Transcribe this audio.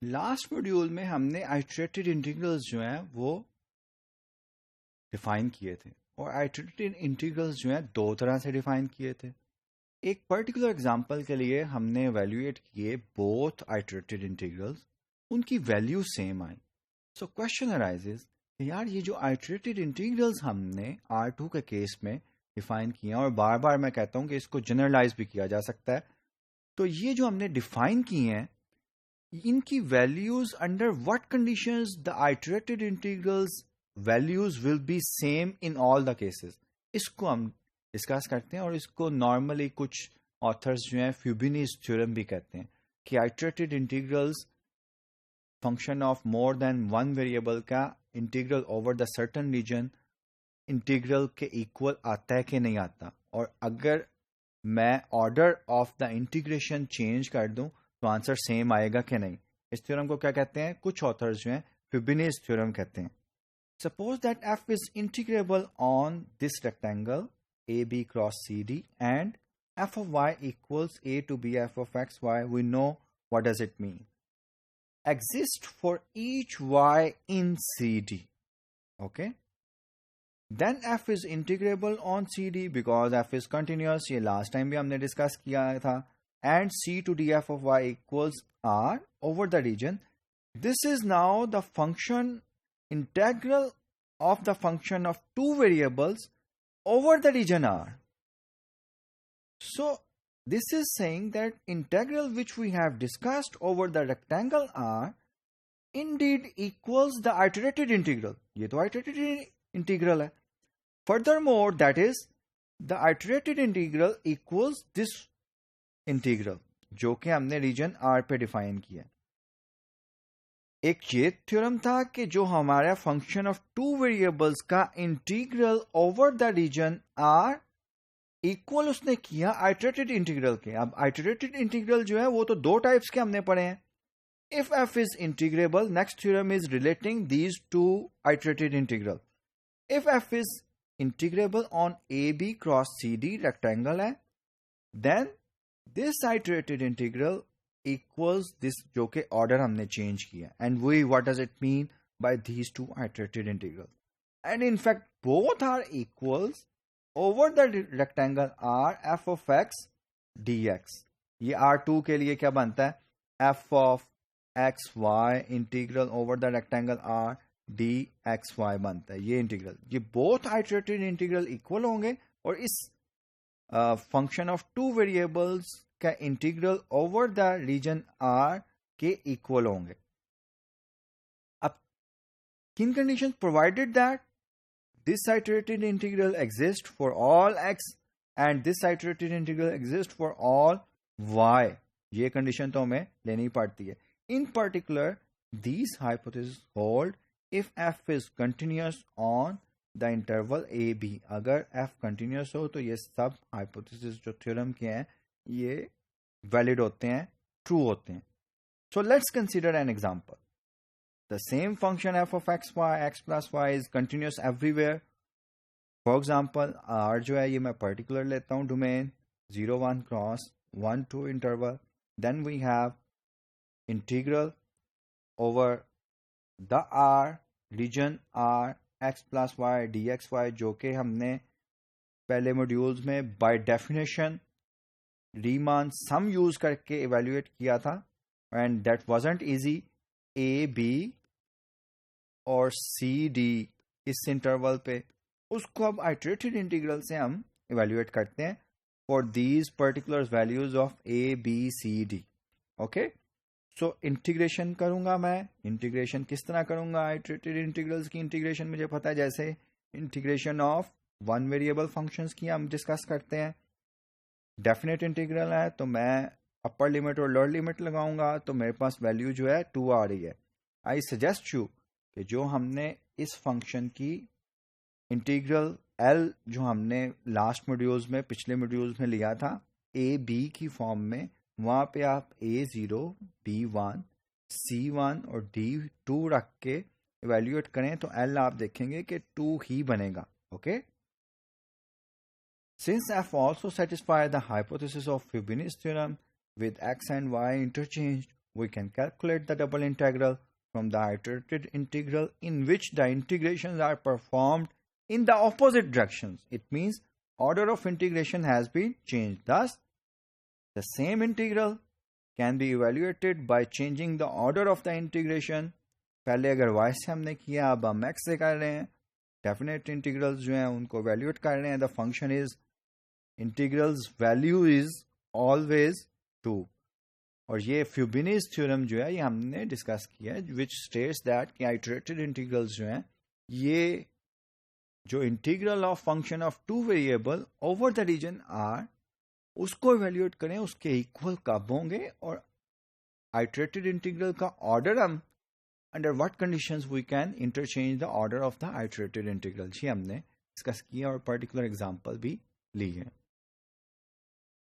Last module में हमने आइटरेटेड integrals जो हैं वो डिफाइन किए थे और आइटरेटेड इंटीग्रल्स जो हैं दो तरह से डिफाइन किए थे। एक पर्टिकुलर एग्जांपल के लिए हमने एवेल्युएट किए बोथ आइटरेटेड इंटीग्रल्स, उनकी वैल्यू सेम आई। सो क्वेश्चन अराइजेस कि यार ये जो आइटरेटेड इंटीग्रल्स हमने R2 के केस में डिफाइन किए हैं, और बार बार मैं कहता हूँ कि इसको जनरलाइज भी किया जा सकता है, तो ये जो हमने डिफाइन किए हैं इनकी values under what conditions the iterated integrals values will be same in all the cases, इसको हम डिस्कस करते हैं। और इसको नॉर्मली कुछ ऑथर्स जो हैं फ्यूबिनीज थ्योरम भी कहते हैं कि iterated integrals function of more than one variable का integral over the certain region integral के इक्वल आता है कि नहीं आता, और अगर मैं order of the integration change कर दूं तो आंसर सेम आएगा कि नहीं। इस थ्योरम को क्या कहते हैं, कुछ ऑथर्स जो हैं फ्यूबिनीज थ्योरम कहते हैं। Suppose that f is integrable on this rectangle a B cross C d and f of y equals a to b f of x y, we know what does it mean, exist for each y in CD. Okay? Then f is integrable on CD because f is continuous. ये last time भी हमने discuss किया था. And c to df of y equals r over the region. This is now the function integral of the function of two variables over the region r. So this is saying that integral which we have discussed over the rectangle R indeed equals the iterated integral. ये तो iterated integral है. Furthermore, that is the iterated integral equals this integral जो कि हमने region R पे define किया. एक ये थ्योरम था कि जो हमारा function of two variables का integral over the region R equal उसने किया आइटरेटेड इंटीग्रल के. अब आइटरेटेड इंटीग्रल जो है वो तो दो टाइप्स के हमने पढ़े हैं. If F is integrable, next theorem is relating these two iterated integral. If F is integrable on A B cross C D rectangle है, then this iterated integral equals this जो के ऑर्डर हमने change किया. And we what does it mean by these two iterated integral. And in fact both are equals over the rectangle R f of x dx. ये R2 के लिए क्या बनता है, f of x y integral over the rectangle R dxy बनता है. ये integral, ये बोथ आइटरेटेड इंटीग्रल इक्वल होंगे और इस फंक्शन ऑफ टू वेरिएबल्स का integral over the region R के इक्वल होंगे. अब किन condition, provided that this iterated integral exists for all x and this iterated integral exists for all y. ये condition तो हमें लेनी पड़ती है. In particular, these hypotheses hold if f is continuous on the interval a b. अगर f continuous हो तो ये सब hypotheses जो थ्योरम के हैं ये valid होते हैं, true होते हैं. So let's consider an example. The same function f of x y, x plus y is continuous everywhere. For example, R जो है ये मैं particular लेता हूँ domain 0 1 cross 1 2 interval. Then we have integral over the R region R x plus y dxy जो कि हमने पहले मॉड्यूल्स में by definition Riemann sum use करके evaluate किया था. And that wasn't easy. A B और सी डी इस इंटरवल पे, उसको अब आइटरेटेड इंटीग्रल से हम इवेल्युएट करते हैं for these particular values of a b c d. Okay, so integration करूंगा मैं. इंटीग्रेशन किस तरह करूंगा, आइटरेटेड इंटीग्रल्स की इंटीग्रेशन मुझे पता है, जैसे integration of one variable functions की हम डिस्कस करते हैं. डेफिनेट इंटीग्रल है तो मैं अपर लिमिट और लोअर लिमिट लगाऊंगा तो मेरे पास वैल्यू जो है 2 आ रही है. आई सजेस्ट यू कि जो हमने इस फंक्शन की इंटीग्रल एल जो हमने लास्ट मॉड्यूल्स में पिछले मॉड्यूल्स में लिया था ए बी की फॉर्म में, वहाँ पे आप A0 B1 C1 और D2 रख के इवेल्युएट करें तो एल आप देखेंगे कि 2 ही बनेगा. Okay, since f also satisfy the hypothesis of Fubini's theorem with x and y interchanged, we can calculate the double integral from the iterated integral in which the integrations are performed in the opposite directions. It means order of integration has been changed. Thus, the same integral can be evaluated by changing the order of the integration. पहले अगर y से हमने किया, अब हम x से कर रहे हैं. डेफिनेट इंटीग्रल्स जो हैं उनको evaluate कर रहे हैं. The function is integral's value is always 2. और ये फ्यूबिनीज थ्योरम जो है ये हमने डिस्कस किया है, विच स्टेट्स दैट कि आइटरेटेड इंटीग्रल्स जो हैं ये जो integral of function of two variable over the region R उसको इवेल्युएट करें, उसके इक्वल कब होंगे, और आइटरेटेड इंटीग्रल का ऑर्डर हम under what conditions we can interchange the order of the iterated integral ये हमने डिस्कस किया और पर्टिकुलर एग्जांपल भी ली है.